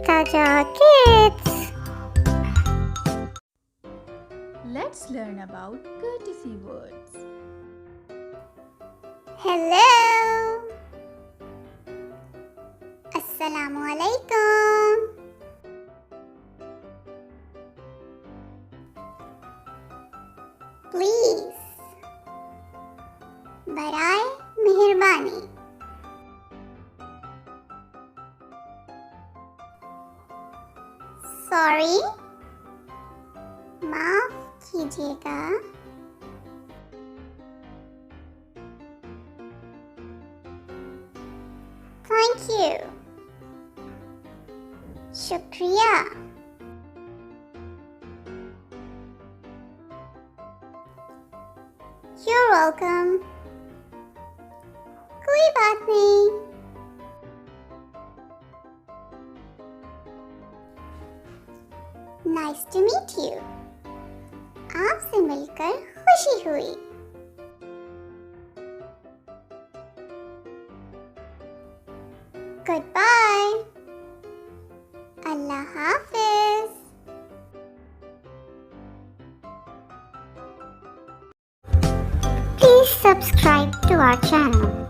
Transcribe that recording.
Kehta Kids. Let's learn about courtesy words. Hello. Assalamu alaikum. Please. बराए मेहरबानी. Sorry. माफ कीजिएगा. Thank you. शुक्रिया. You're welcome. कोई बात नहीं. Nice to meet you. आपसे मिलकर खुशी हुई. Goodbye. Allah Hafiz. Please subscribe to our channel.